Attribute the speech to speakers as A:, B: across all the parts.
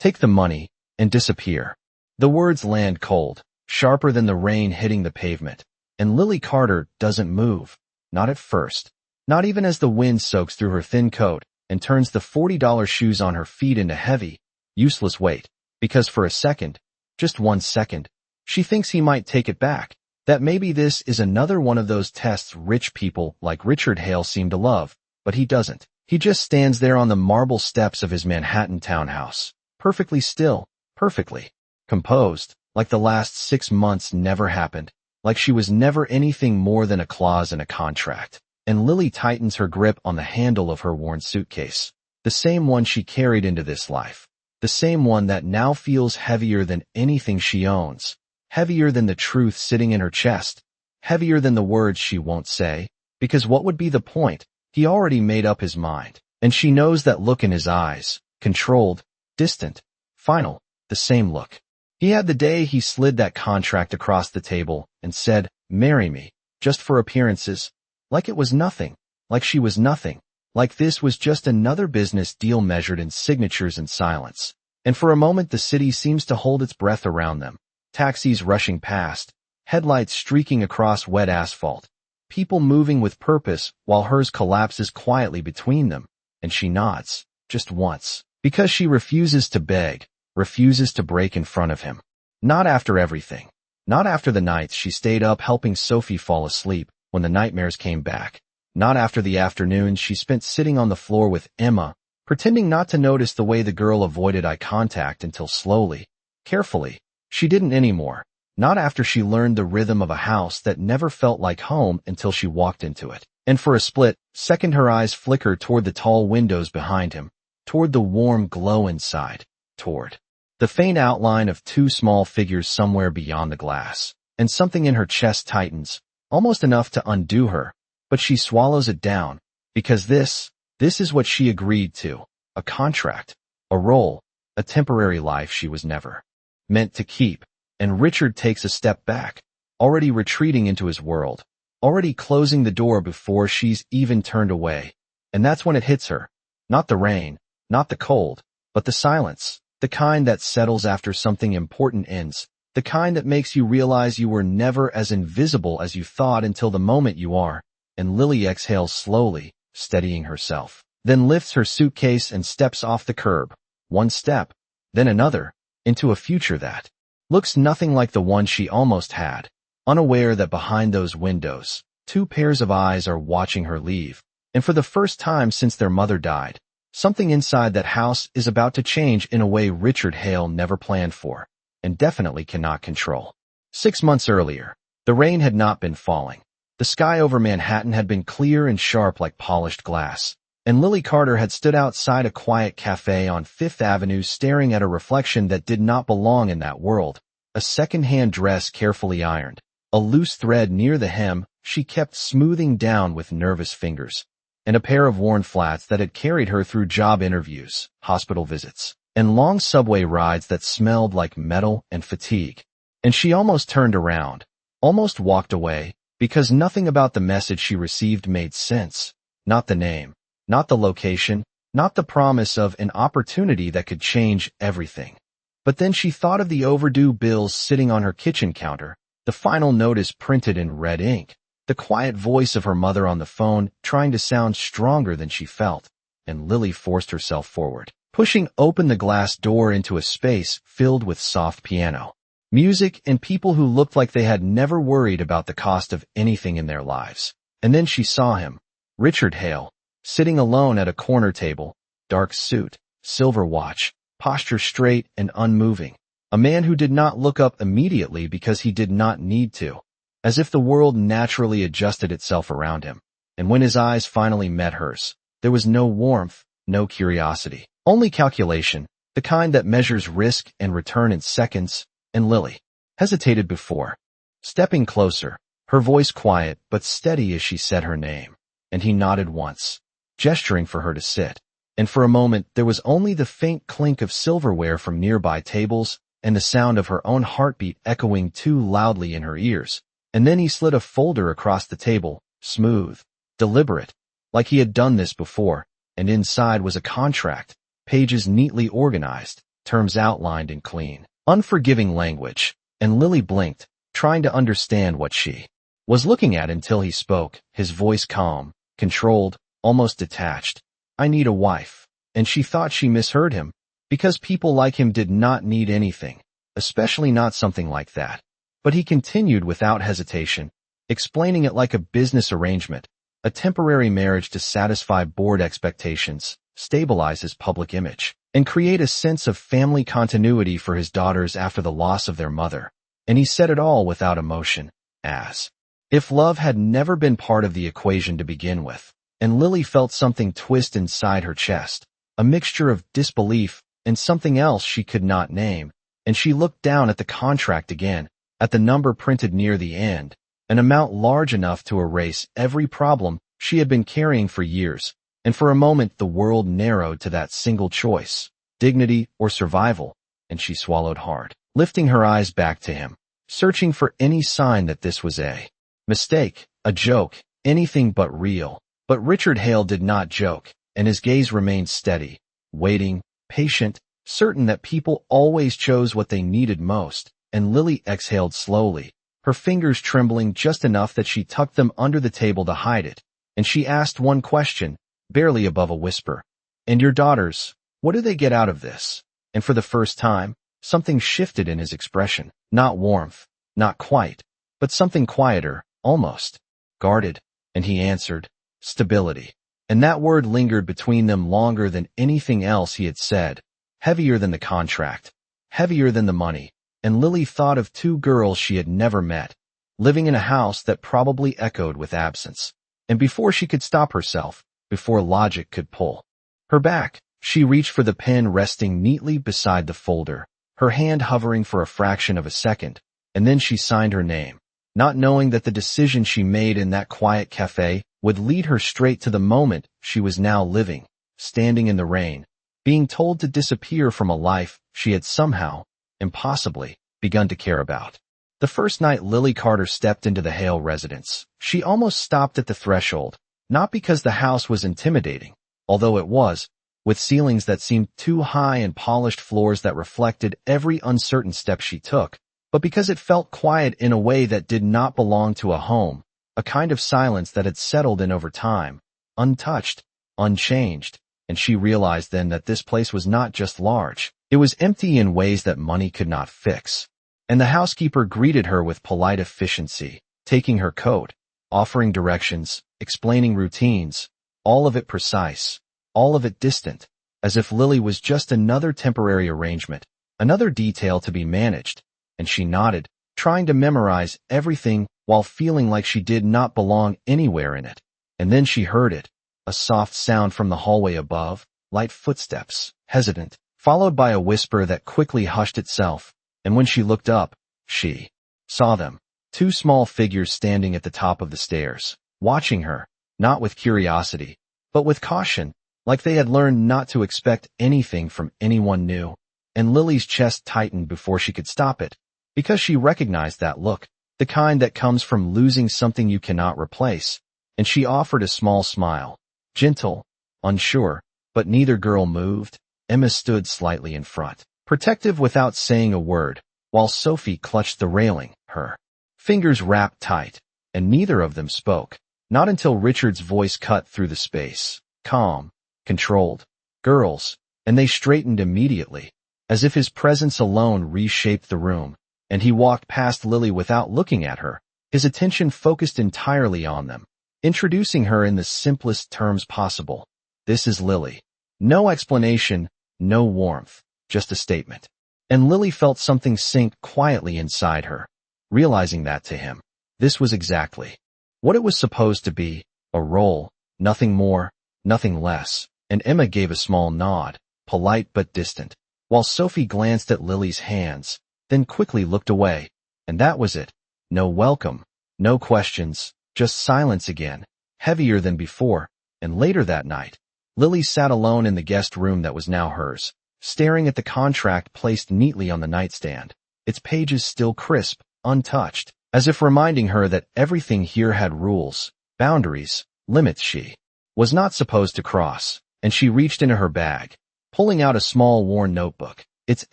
A: Take the money and disappear. The words land cold, sharper than the rain hitting the pavement, and Lily Carter doesn't move. Not at first. Not even as the wind soaks through her thin coat and turns the $40 shoes on her feet into heavy, useless weight. Because for a second, just 1 second, she thinks he might take it back. That maybe this is another one of those tests rich people like Richard Hale seem to love, but he doesn't. He just stands there on the marble steps of his Manhattan townhouse, perfectly still, perfectly composed, like the last 6 months never happened, like she was never anything more than a clause in a contract. And Lily tightens her grip on the handle of her worn suitcase, the same one she carried into this life, the same one that now feels heavier than anything she owns, heavier than the truth sitting in her chest, heavier than the words she won't say, because what would be the point? He already made up his mind, and she knows that look in his eyes, controlled, distant, final, the same look he had the day he slid that contract across the table and said, "Marry me," just for appearances, like it was nothing, like she was nothing, like this was just another business deal measured in signatures and silence. And for a moment the city seems to hold its breath around them, taxis rushing past, headlights streaking across wet asphalt, people moving with purpose while hers collapses quietly between them, and she nods, just once, because she refuses to beg, refuses to break in front of him. Not after everything. Not after the nights she stayed up helping Sophie fall asleep when the nightmares came back. Not after the afternoons she spent sitting on the floor with Emma, pretending not to notice the way the girl avoided eye contact until slowly, carefully, she didn't anymore. Not after she learned the rhythm of a house that never felt like home until she walked into it. And for a split second her eyes flicker toward the tall windows behind him, toward the warm glow inside, toward the faint outline of 2 small figures somewhere beyond the glass. And something in her chest tightens, almost enough to undo her, but she swallows it down, because this is what she agreed to, a contract, a role, a temporary life she was never meant to keep. And Richard takes a step back, already retreating into his world, already closing the door before she's even turned away. And that's when it hits her. Not the rain, not the cold, but the silence, the kind that settles after something important ends, the kind that makes you realize you were never as invisible as you thought until the moment you are. And Lily exhales slowly, steadying herself, then lifts her suitcase and steps off the curb. One step, then another, into a future that looks nothing like the one she almost had, unaware that behind those windows, 2 pairs of eyes are watching her leave. And for the first time since their mother died, something inside that house is about to change in a way Richard Hale never planned for, and definitely cannot control. 6 months earlier, the rain had not been falling. The sky over Manhattan had been clear and sharp like polished glass, and Lily Carter had stood outside a quiet cafe on 5th Avenue staring at a reflection that did not belong in that world, a second-hand dress carefully ironed, a loose thread near the hem she kept smoothing down with nervous fingers, and a pair of worn flats that had carried her through job interviews, hospital visits, and long subway rides that smelled like metal and fatigue. And she almost turned around, almost walked away, because nothing about the message she received made sense. Not the name, not the location, not the promise of an opportunity that could change everything. But then she thought of the overdue bills sitting on her kitchen counter, the final notice printed in red ink, the quiet voice of her mother on the phone trying to sound stronger than she felt, and Lily forced herself forward, pushing open the glass door into a space filled with soft piano, music, and people who looked like they had never worried about the cost of anything in their lives. And then she saw him, Richard Hale, sitting alone at a corner table, dark suit, silver watch, posture straight and unmoving, a man who did not look up immediately because he did not need to, as if the world naturally adjusted itself around him. And when his eyes finally met hers, there was no warmth, no curiosity, only calculation, the kind that measures risk and return in seconds. And Lily hesitated before stepping closer, her voice quiet but steady as she said her name, and he nodded once, gesturing for her to sit. And for a moment there was only the faint clink of silverware from nearby tables and the sound of her own heartbeat echoing too loudly in her ears. And then he slid a folder across the table, smooth, deliberate, like he had done this before, and inside was a contract, pages neatly organized, terms outlined in clean, unforgiving language, and Lily blinked, trying to understand what she was looking at until he spoke, his voice calm, controlled, almost detached. "I need a wife." And she thought she misheard him, because people like him did not need anything, especially not something like that. But he continued without hesitation, explaining it like a business arrangement, a temporary marriage to satisfy board expectations, stabilize his public image, and create a sense of family continuity for his daughters after the loss of their mother. And he said it all without emotion, as if love had never been part of the equation to begin with. And Lily felt something twist inside her chest, a mixture of disbelief and something else she could not name, and she looked down at the contract again, at the number printed near the end, an amount large enough to erase every problem she had been carrying for years, and for a moment the world narrowed to that single choice, dignity or survival, and she swallowed hard, lifting her eyes back to him, searching for any sign that this was a mistake, a joke, anything but real. But Richard Hale did not joke, and his gaze remained steady, waiting, patient, certain that people always chose what they needed most, and Lily exhaled slowly, her fingers trembling just enough that she tucked them under the table to hide it, and she asked one question, barely above a whisper. "And your daughters, what do they get out of this?" And for the first time, something shifted in his expression, not warmth, not quite, but something quieter, almost guarded, and he answered, "Stability." And that word lingered between them longer than anything else he had said, heavier than the contract, heavier than the money, and Lily thought of two girls she had never met, living in a house that probably echoed with absence. And before she could stop herself, before logic could pull her back, she reached for the pen resting neatly beside the folder, her hand hovering for a fraction of a second, and then she signed her name, not knowing that the decision she made in that quiet cafe would lead her straight to the moment she was now living, standing in the rain, being told to disappear from a life she had somehow, impossibly, begun to care about. The first night Lily Carter stepped into the Hale residence, she almost stopped at the threshold, not because the house was intimidating, although it was, with ceilings that seemed too high and polished floors that reflected every uncertain step she took, but because it felt quiet in a way that did not belong to a home, a kind of silence that had settled in over time, untouched, unchanged, and she realized then that this place was not just large, it was empty in ways that money could not fix. And the housekeeper greeted her with polite efficiency, taking her coat, offering directions, explaining routines, all of it precise, all of it distant, as if Lily was just another temporary arrangement, another detail to be managed, and she nodded, trying to memorize everything while feeling like she did not belong anywhere in it. And then she heard it, a soft sound from the hallway above, light footsteps, hesitant, followed by a whisper that quickly hushed itself, and when she looked up, she saw them, two small figures standing at the top of the stairs, watching her, not with curiosity, but with caution, like they had learned not to expect anything from anyone new. And Lily's chest tightened before she could stop it, because she recognized that look, the kind that comes from losing something you cannot replace, and she offered a small smile, gentle, unsure, but neither girl moved. Emma stood slightly in front, protective without saying a word, while Sophie clutched the railing, her fingers wrapped tight, and neither of them spoke, not until Richard's voice cut through the space, calm, controlled, "Girls," and they straightened immediately, as if his presence alone reshaped the room, and he walked past Lily without looking at her, his attention focused entirely on them, introducing her in the simplest terms possible. "This is Lily." No explanation, no warmth, just a statement. And Lily felt something sink quietly inside her, realizing that to him, this was exactly what it was supposed to be, a role, nothing more, nothing less. And Emma gave a small nod, polite but distant, while Sophie glanced at Lily's hands, then quickly looked away, and that was it. No welcome, no questions, just silence again, heavier than before. And later that night, Lily sat alone in the guest room that was now hers, staring at the contract placed neatly on the nightstand, its pages still crisp, untouched, as if reminding her that everything here had rules, boundaries, limits she was not supposed to cross. And she reached into her bag, pulling out a small worn notebook, its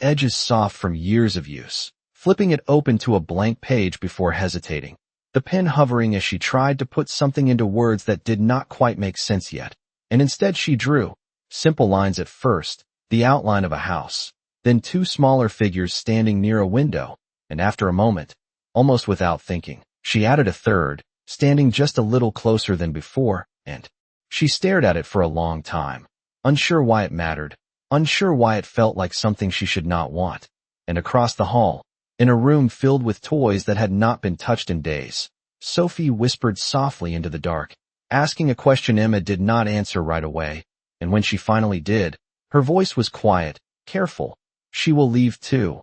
A: edges soft from years of use, flipping it open to a blank page before hesitating, the pen hovering as she tried to put something into words that did not quite make sense yet. And instead she drew, simple lines at first, the outline of a house, then two smaller figures standing near a window, and after a moment, almost without thinking, she added a third, standing just a little closer than before, and she stared at it for a long time, unsure why it mattered, unsure why it felt like something she should not want. And across the hall, in a room filled with toys that had not been touched in days, Sophie whispered softly into the dark, asking a question Emma did not answer right away, and when she finally did, her voice was quiet, careful. She will leave too.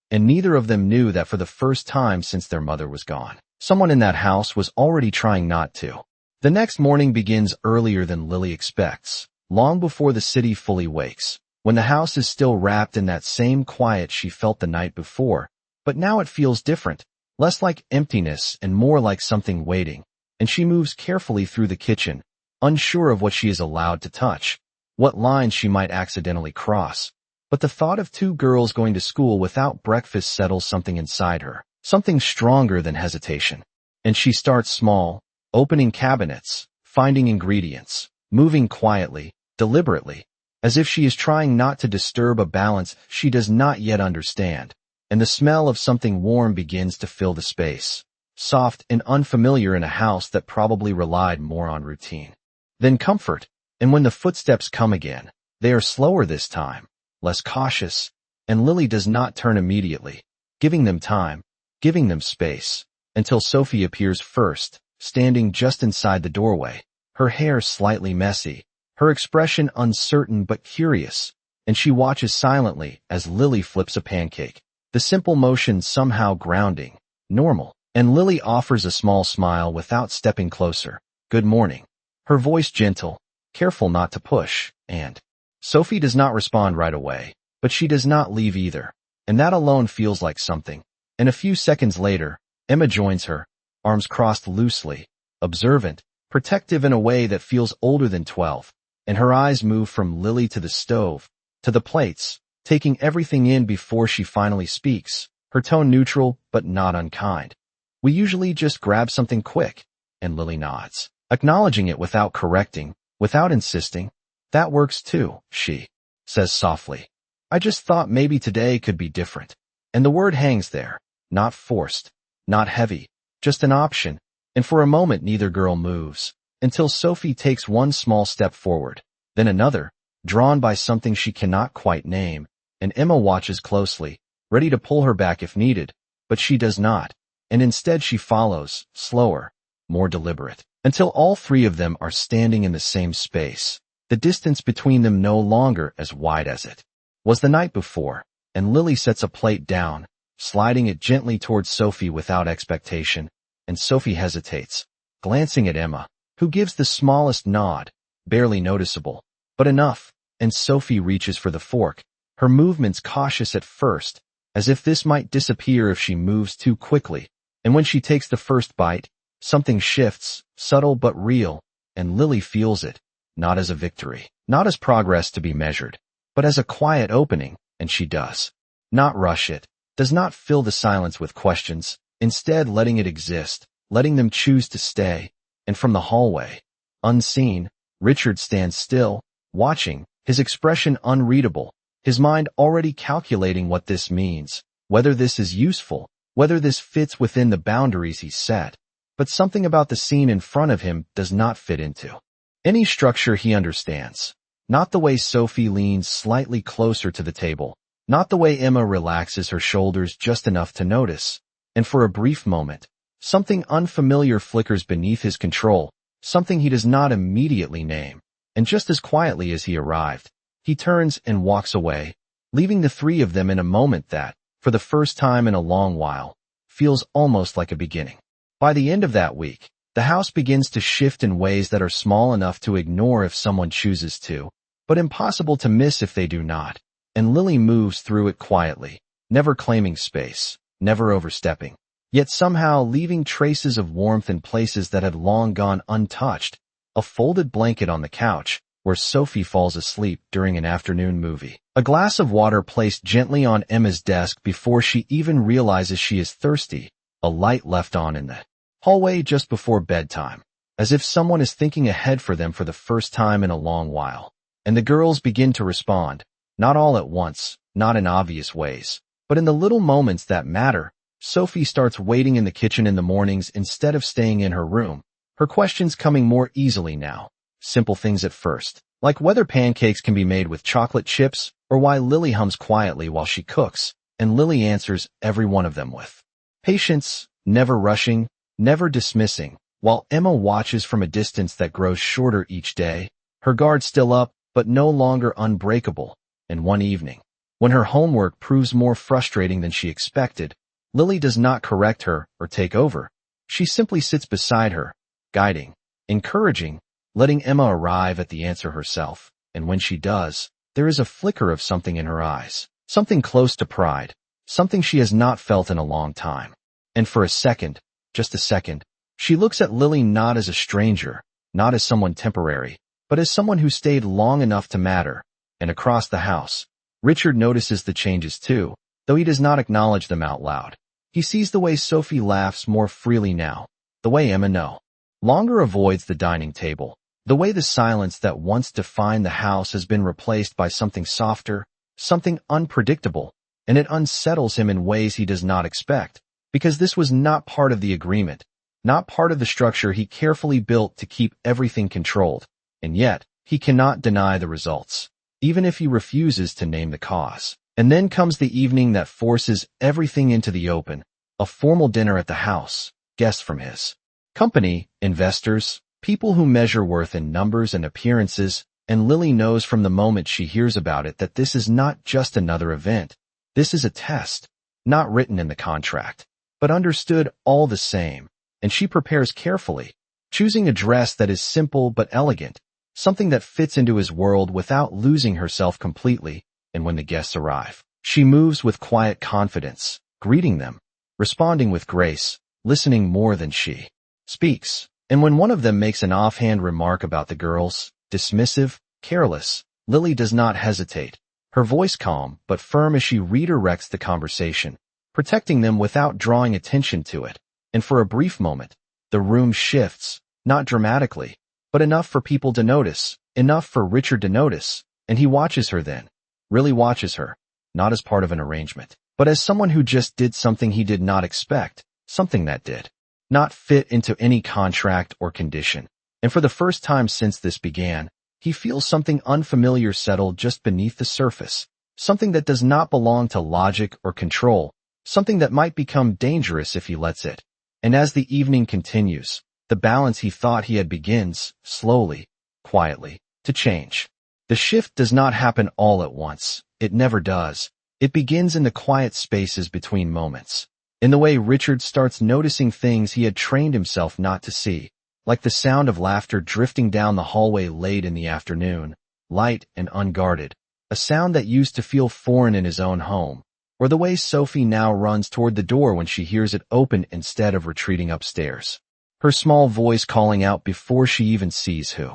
A: And neither of them knew that for the first time since their mother was gone, someone in that house was already trying not to. The next morning begins earlier than Lily expects, long before the city fully wakes, when the house is still wrapped in that same quiet she felt the night before, but now it feels different, less like emptiness and more like something waiting, and she moves carefully through the kitchen, unsure of what she is allowed to touch, what lines she might accidentally cross. But the thought of two girls going to school without breakfast settles something inside her, something stronger than hesitation. And she starts small, opening cabinets, finding ingredients, moving quietly, deliberately, as if she is trying not to disturb a balance she does not yet understand. And the smell of something warm begins to fill the space, soft and unfamiliar in a house that probably relied more on routine than comfort. And when the footsteps come again, they are slower this time, less cautious, and Lily does not turn immediately, giving them time, giving them space, until Sophie appears first, standing just inside the doorway, her hair slightly messy, her expression uncertain but curious, and she watches silently as Lily flips a pancake, the simple motion somehow grounding, normal, and Lily offers a small smile without stepping closer. Good morning. Her voice gentle, careful not to push, and Sophie does not respond right away, but she does not leave either, and that alone feels like something. And a few seconds later, Emma joins her, arms crossed loosely, observant, protective in a way that feels older than 12, and her eyes move from Lily to the stove, to the plates, taking everything in before she finally speaks, her tone neutral but not unkind. We usually just grab something quick, and Lily nods, acknowledging it without correcting, without insisting. That works too, she says softly. I just thought maybe today could be different. And the word hangs there, not forced, not heavy, just an option, and for a moment neither girl moves, until Sophie takes one small step forward, then another, drawn by something she cannot quite name, and Emma watches closely, ready to pull her back if needed, but she does not, and instead she follows, slower, more deliberate, until all three of them are standing in the same space, the distance between them no longer as wide as it was the night before, and Lily sets a plate down, sliding it gently towards Sophie without expectation, and Sophie hesitates, glancing at Emma, who gives the smallest nod, barely noticeable, but enough, and Sophie reaches for the fork, her movements cautious at first, as if this might disappear if she moves too quickly, and when she takes the first bite, something shifts, subtle but real, and Lily feels it, not as a victory, not as progress to be measured, but as a quiet opening, and she does not rush it, does not fill the silence with questions, instead letting it exist, letting them choose to stay, and from the hallway, unseen, Richard stands still, watching, his expression unreadable, his mind already calculating what this means, whether this is useful, whether this fits within the boundaries he set. But something about the scene in front of him does not fit into any structure he understands. Not the way Sophie leans slightly closer to the table, not the way Emma relaxes her shoulders just enough to notice. And for a brief moment, something unfamiliar flickers beneath his control, something he does not immediately name. And just as quietly as he arrived, he turns and walks away, leaving the three of them in a moment that, for the first time in a long while, feels almost like a beginning. By the end of that week, the house begins to shift in ways that are small enough to ignore if someone chooses to, but impossible to miss if they do not. And Lily moves through it quietly, never claiming space, never overstepping, yet somehow leaving traces of warmth in places that had long gone untouched. A folded blanket on the couch, where Sophie falls asleep during an afternoon movie. A glass of water placed gently on Emma's desk before she even realizes she is thirsty, a light left on in the hallway just before bedtime, as if someone is thinking ahead for them for the first time in a long while. And the girls begin to respond, not all at once, not in obvious ways, but in the little moments that matter. Sophie starts waiting in the kitchen in the mornings instead of staying in her room, her questions coming more easily now. Simple things at first, like whether pancakes can be made with chocolate chips, or why Lily hums quietly while she cooks, and Lily answers every one of them with patience, never rushing, never dismissing, while Emma watches from a distance that grows shorter each day, her guard still up, but no longer unbreakable. And one evening, when her homework proves more frustrating than she expected, Lily does not correct her or take over. She simply sits beside her, guiding, encouraging, letting Emma arrive at the answer herself. And when she does, there is a flicker of something in her eyes, something close to pride, something she has not felt in a long time. And for a second, just a second, she looks at Lily not as a stranger, not as someone temporary, but as someone who stayed long enough to matter. And across the house, Richard notices the changes too, though he does not acknowledge them out loud. He sees the way Sophie laughs more freely now, the way Emma no longer avoids the dining table, the way the silence that once defined the house has been replaced by something softer, something unpredictable, and it unsettles him in ways he does not expect, because this was not part of the agreement, not part of the structure he carefully built to keep everything controlled. And yet, he cannot deny the results, even if he refuses to name the cause. And then comes the evening that forces everything into the open, a formal dinner at the house, guests from his company, investors, people who measure worth in numbers and appearances, and Lily knows from the moment she hears about it that this is not just another event. This is a test, not written in the contract, but understood all the same, and she prepares carefully, choosing a dress that is simple but elegant, something that fits into his world without losing herself completely. And when the guests arrive, she moves with quiet confidence, greeting them, responding with grace, listening more than she speaks. And when one of them makes an offhand remark about the girls, dismissive, careless, Lily does not hesitate, her voice calm but firm as she redirects the conversation, protecting them without drawing attention to it. And for a brief moment, the room shifts, not dramatically, but enough for people to notice, enough for Richard to notice, and he watches her then. Really watches her, not as part of an arrangement, but as someone who just did something he did not expect, something that did not fit into any contract or condition. And for the first time since this began, he feels something unfamiliar settle just beneath the surface, something that does not belong to logic or control, something that might become dangerous if he lets it. And as the evening continues, the balance he thought he had begins, slowly, quietly, to change. The shift does not happen all at once. It never does. It begins in the quiet spaces between moments, in the way Richard starts noticing things he had trained himself not to see, like the sound of laughter drifting down the hallway late in the afternoon, light and unguarded, a sound that used to feel foreign in his own home, or the way Sophie now runs toward the door when she hears it open instead of retreating upstairs, her small voice calling out before she even sees who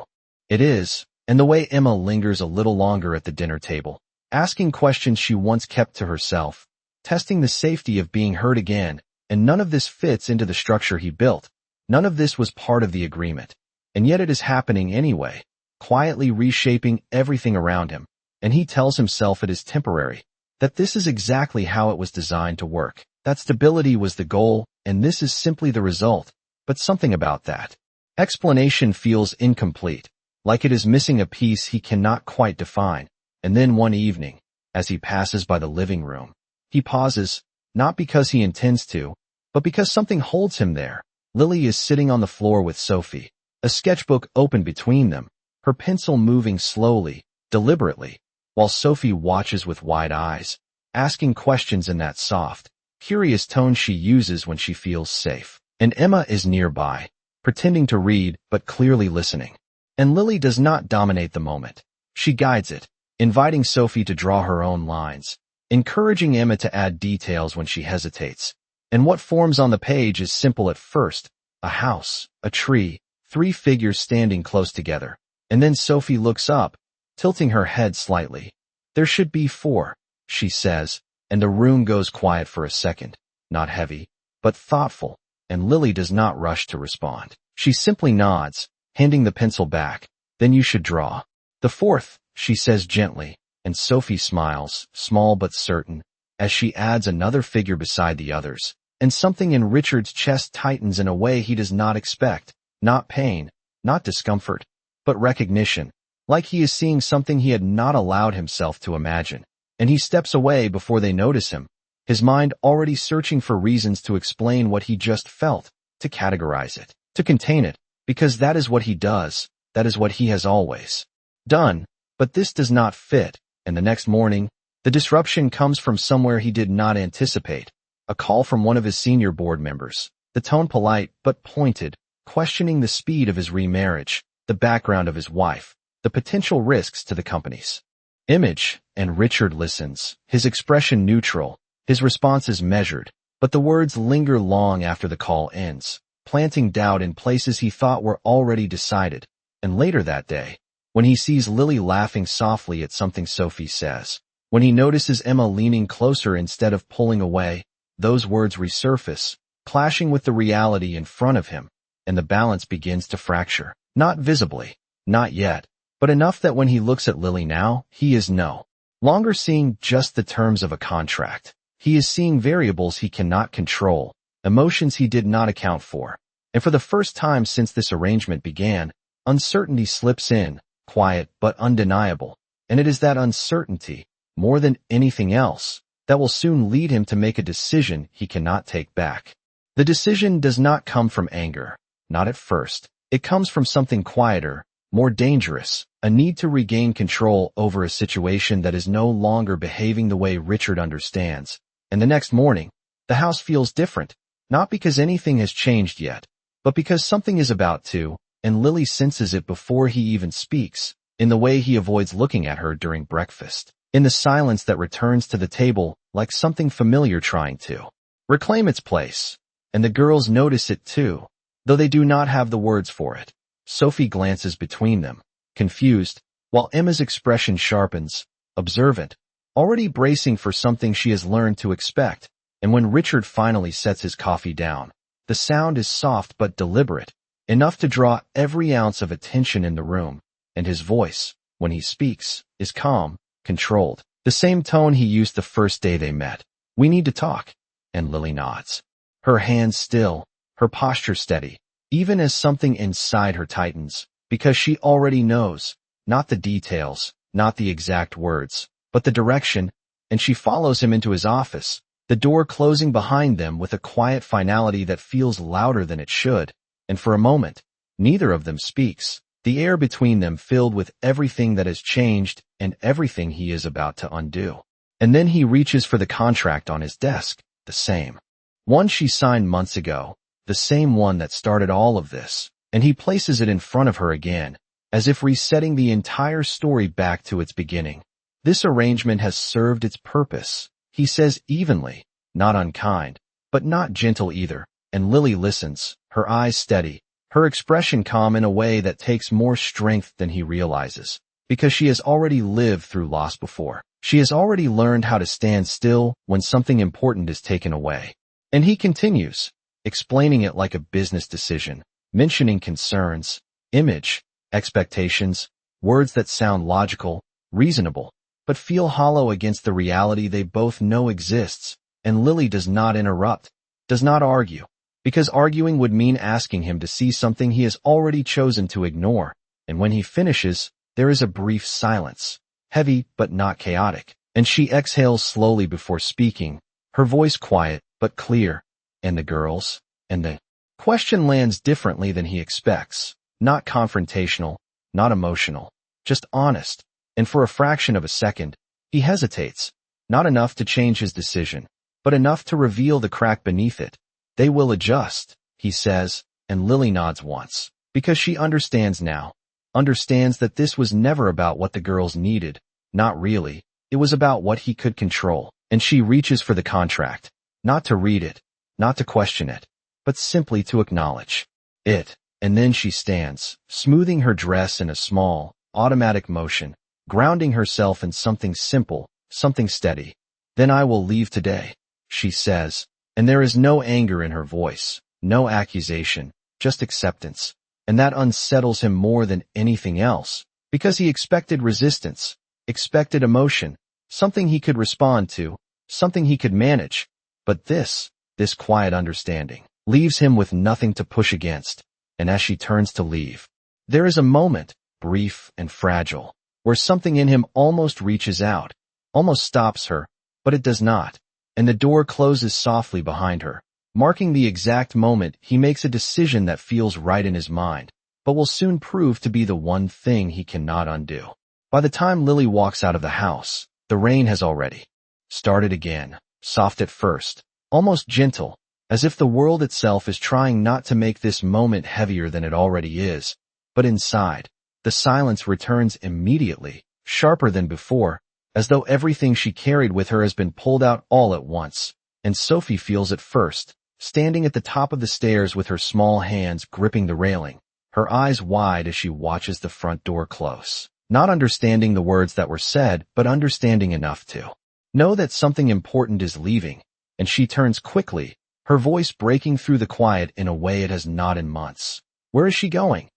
A: it is. And the way Emma lingers a little longer at the dinner table, asking questions she once kept to herself, testing the safety of being heard again. And none of this fits into the structure he built. None of this was part of the agreement. And yet it is happening anyway, quietly reshaping everything around him. And he tells himself it is temporary, that this is exactly how it was designed to work, that stability was the goal, and this is simply the result. But something about that explanation feels incomplete, like it is missing a piece he cannot quite define. And then one evening, as he passes by the living room, he pauses, not because he intends to, but because something holds him there. Lily is sitting on the floor with Sophie, a sketchbook open between them, her pencil moving slowly, deliberately, while Sophie watches with wide eyes, asking questions in that soft, curious tone she uses when she feels safe. And Emma is nearby, pretending to read but clearly listening. And Lily does not dominate the moment. She guides it, inviting Sophie to draw her own lines, encouraging Emma to add details when she hesitates. And what forms on the page is simple at first: a house, a tree, three figures standing close together. And then Sophie looks up, tilting her head slightly. There should be 4, she says, and the room goes quiet for a second, not heavy, but thoughtful, and Lily does not rush to respond. She simply nods, handing the pencil back. Then you should draw. The 4th, she says gently, and Sophie smiles, small but certain, as she adds another figure beside the others. And something in Richard's chest tightens in a way he does not expect. Not pain, not discomfort, but recognition, like he is seeing something he had not allowed himself to imagine. And he steps away before they notice him, his mind already searching for reasons to explain what he just felt, to categorize it, to contain it, because that is what he does, that is what he has always done. But this does not fit, and the next morning, the disruption comes from somewhere he did not anticipate. A call from one of his senior board members, the tone polite but pointed, questioning the speed of his remarriage, the background of his wife, the potential risks to the company's image. And Richard listens, his expression neutral, his response is measured, but the words linger long after the call ends, planting doubt in places he thought were already decided. And later that day, when he sees Lily laughing softly at something Sophie says, when he notices Emma leaning closer instead of pulling away, those words resurface, clashing with the reality in front of him, and the balance begins to fracture. Not visibly, not yet, but enough that when he looks at Lily now, he is no longer seeing just the terms of a contract. He is seeing variables he cannot control, emotions he did not account for. And for the first time since this arrangement began, uncertainty slips in, quiet but undeniable. And it is that uncertainty, more than anything else, that will soon lead him to make a decision he cannot take back. The decision does not come from anger, not at first. It comes from something quieter, more dangerous, a need to regain control over a situation that is no longer behaving the way Richard understands. And the next morning, the house feels different, not because anything has changed yet, but because something is about to, and Lily senses it before he even speaks, in the way he avoids looking at her during breakfast, in the silence that returns to the table like something familiar trying to reclaim its place. And the girls notice it too, though they do not have the words for it. Sophie glances between them, confused, while Emma's expression sharpens, observant, already bracing for something she has learned to expect. And when Richard finally sets his coffee down, the sound is soft but deliberate, enough to draw every ounce of attention in the room, and his voice, when he speaks, is calm, controlled, the same tone he used the first day they met. We need to talk. And Lily nods, her hands still, her posture steady, even as something inside her tightens, because she already knows, not the details, not the exact words, but the direction. And she follows him into his office, the door closing behind them with a quiet finality that feels louder than it should. And for a moment, neither of them speaks, the air between them filled with everything that has changed and everything he is about to undo. And then he reaches for the contract on his desk, the same one she signed months ago, the same one that started all of this, and he places it in front of her again, as if resetting the entire story back to its beginning. This arrangement has served its purpose, he says evenly, not unkind, but not gentle either. And Lily listens, her eyes steady, her expression calm in a way that takes more strength than he realizes, because she has already lived through loss before. She has already learned how to stand still when something important is taken away. And he continues, explaining it like a business decision, mentioning concerns, image, expectations, words that sound logical, reasonable, but feel hollow against the reality they both know exists. And Lily does not interrupt, does not argue, because arguing would mean asking him to see something he has already chosen to ignore. And when he finishes, there is a brief silence, heavy but not chaotic, and she exhales slowly before speaking, her voice quiet but clear. And the girls? And the question lands differently than he expects, not confrontational, not emotional, just honest. And for a fraction of a second, he hesitates, not enough to change his decision, but enough to reveal the crack beneath it. They will adjust, he says, and Lily nods once, because she understands now, understands that this was never about what the girls needed, not really, it was about what he could control. And she reaches for the contract, not to read it, not to question it, but simply to acknowledge it. And then she stands, smoothing her dress in a small, automatic motion, grounding herself in something simple, something steady. "Then I will leave today," she says, and there is no anger in her voice, no accusation, just acceptance. And that unsettles him more than anything else, because he expected resistance, expected emotion, something he could respond to, something he could manage. But this quiet understanding, leaves him with nothing to push against. And as she turns to leave, there is a moment, brief and fragile, where something in him almost reaches out, almost stops her, but it does not, and the door closes softly behind her, marking the exact moment he makes a decision that feels right in his mind, but will soon prove to be the one thing he cannot undo. By the time Lily walks out of the house, the rain has already started again, soft at first, almost gentle, as if the world itself is trying not to make this moment heavier than it already is. But inside, the silence returns immediately, sharper than before, as though everything she carried with her has been pulled out all at once. And Sophie feels it first, standing at the top of the stairs with her small hands gripping the railing, her eyes wide as she watches the front door close, not understanding the words that were said, but understanding enough to know that something important is leaving. And she turns quickly, her voice breaking through the quiet in a way it has not in months. Where is she going?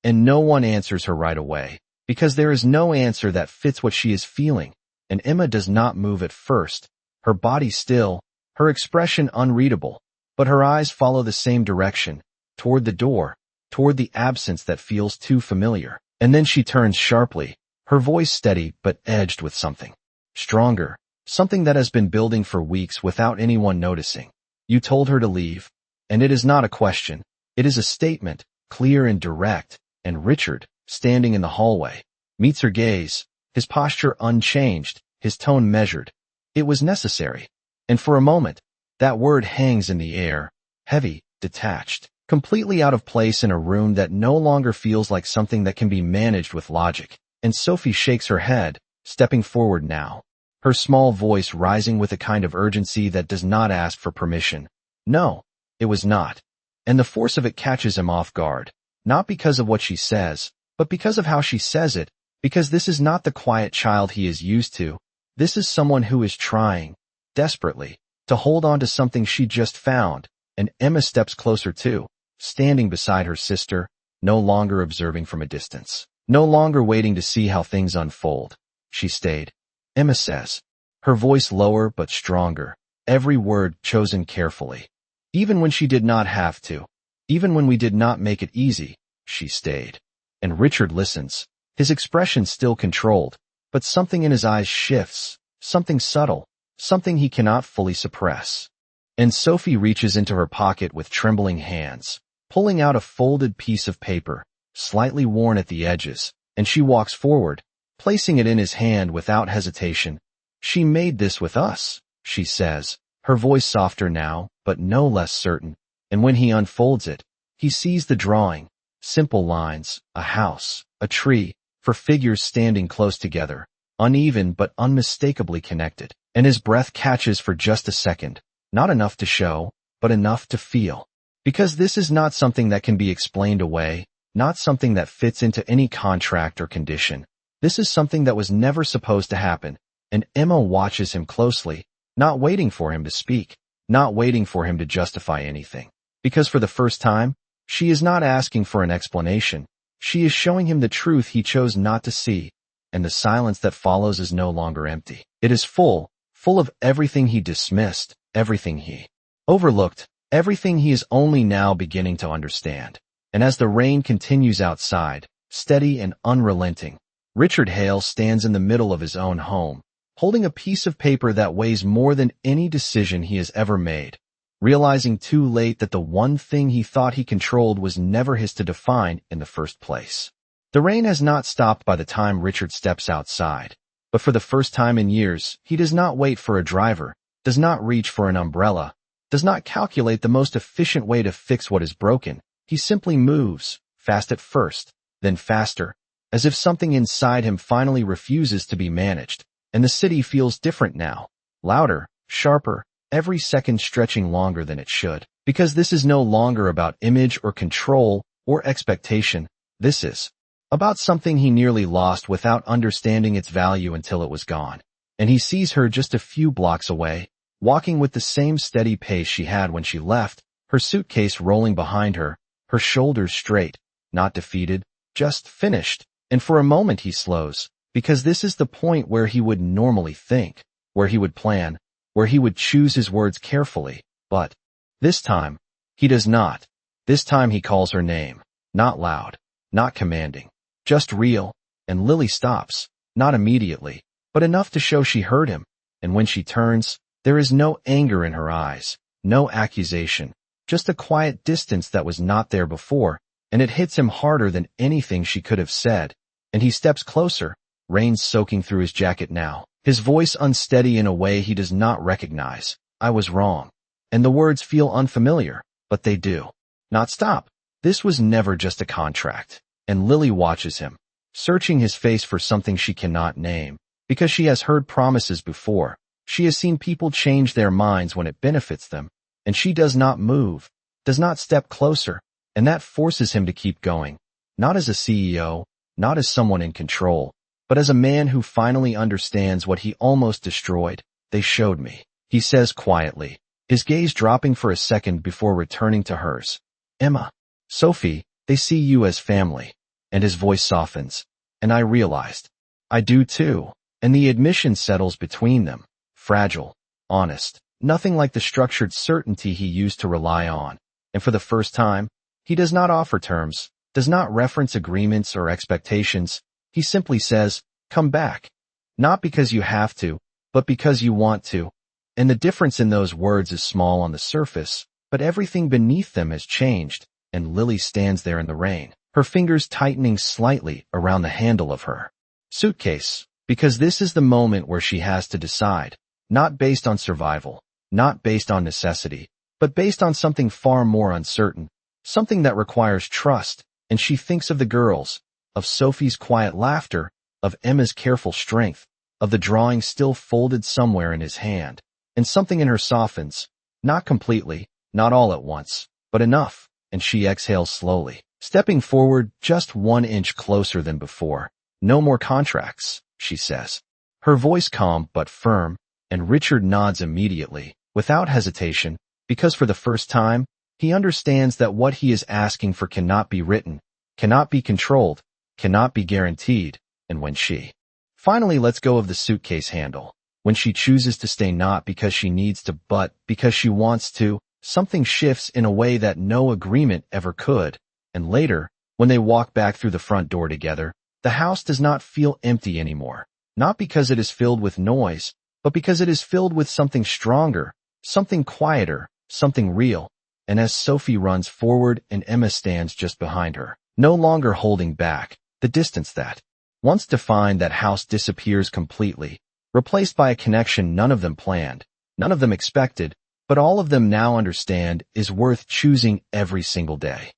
A: And no one answers her right away, because there is no answer that fits what she is feeling. And Emma does not move at first, her body still, her expression unreadable, but her eyes follow the same direction, toward the door, toward the absence that feels too familiar. And then she turns sharply, her voice steady but edged with something stronger, something that has been building for weeks without anyone noticing. "You told her to leave." And it is not a question, it is a statement, clear and direct. And Richard, standing in the hallway, meets her gaze, his posture unchanged, his tone measured. It was necessary. And for a moment, that word hangs in the air, heavy, detached, completely out of place in a room that no longer feels like something that can be managed with logic. And Sophie shakes her head, stepping forward now, her small voice rising with a kind of urgency that does not ask for permission. No, it was not. And the force of it catches him off guard, not because of what she says, but because of how she says it, because this is not the quiet child he is used to. This is someone who is trying, desperately, to hold on to something she just found. And Emma steps closer too, standing beside her sister, no longer observing from a distance, no longer waiting to see how things unfold. She stayed. Emma says, her voice lower but stronger, every word chosen carefully. Even when she did not have to, even when we did not make it easy, she stayed. And Richard listens, his expression still controlled, but something in his eyes shifts, something subtle, something he cannot fully suppress. And Sophie reaches into her pocket with trembling hands, pulling out a folded piece of paper, slightly worn at the edges, and she walks forward, placing it in his hand without hesitation. "She made this with us," she says, her voice softer now, but no less certain. And when he unfolds it, he sees the drawing, simple lines, a house, a tree, for figures standing close together, uneven but unmistakably connected. And his breath catches for just a second, not enough to show, but enough to feel. Because this is not something that can be explained away, not something that fits into any contract or condition. This is something that was never supposed to happen. And Emma watches him closely, not waiting for him to speak, not waiting for him to justify anything. Because for the first time, she is not asking for an explanation. She is showing him the truth he chose not to see. And the silence that follows is no longer empty. It is full of everything he dismissed, everything he overlooked, everything he is only now beginning to understand. And as the rain continues outside, steady and unrelenting, Richard Hale stands in the middle of his own home, holding a piece of paper that weighs more than any decision he has ever made, realizing too late that the one thing he thought he controlled was never his to define in the first place. The rain has not stopped by the time Richard steps outside, but for the first time in years, he does not wait for a driver, does not reach for an umbrella, does not calculate the most efficient way to fix what is broken. He simply moves, fast at first, then faster, as if something inside him finally refuses to be managed. And the city feels different now, louder, sharper, every second stretching longer than it should. Because this is no longer about image or control, or expectation. This is about something he nearly lost without understanding its value until it was gone. And he sees her just a few blocks away, walking with the same steady pace she had when she left, her suitcase rolling behind her, her shoulders straight, not defeated, just finished. And for a moment he slows, because this is the point where he would normally think, where he would plan, where he would choose his words carefully. But this time, he does not. This time he calls her name, not loud, not commanding, just real, and Lily stops, not immediately, but enough to show she heard him, and when she turns, there is no anger in her eyes, no accusation, just a quiet distance that was not there before, and it hits him harder than anything she could have said, and he steps closer, rain soaking through his jacket now, his voice unsteady in a way he does not recognize. I was wrong. And the words feel unfamiliar, but they do. Not stop. This was never just a contract. And Lily watches him, searching his face for something she cannot name, because she has heard promises before. She has seen people change their minds when it benefits them, and she does not move, does not step closer, and that forces him to keep going, not as a CEO, not as someone in control, but as a man who finally understands what he almost destroyed. They showed me, he says quietly, his gaze dropping for a second before returning to hers. Emma, Sophie, they see you as family. And his voice softens. And I realized. I do too. And the admission settles between them. Fragile, honest, nothing like the structured certainty he used to rely on. And for the first time, he does not offer terms, does not reference agreements or expectations. He simply says, come back. Not because you have to, but because you want to. And the difference in those words is small on the surface, but everything beneath them has changed, and Lily stands there in the rain, her fingers tightening slightly around the handle of her suitcase, because this is the moment where she has to decide, not based on survival, not based on necessity, but based on something far more uncertain, something that requires trust. And she thinks of the girls, of Sophie's quiet laughter, of Emma's careful strength, of the drawing still folded somewhere in his hand. And something in her softens, not completely, not all at once, but enough, and she exhales slowly, stepping forward just 1 inch closer than before. No more contracts, she says. Her voice calm but firm, and Richard nods immediately, without hesitation, because for the first time, he understands that what he is asking for cannot be written, cannot be controlled, cannot be guaranteed. And when she finally lets go of the suitcase handle, when she chooses to stay not because she needs to but because she wants to, something shifts in a way that no agreement ever could. And later, when they walk back through the front door together, the house does not feel empty anymore. Not because it is filled with noise, but because it is filled with something stronger, something quieter, something real. And as Sophie runs forward and Emma stands just behind her, no longer holding back, the distance that once defined that house disappears completely, replaced by a connection none of them planned, none of them expected, but all of them now understand is worth choosing every single day.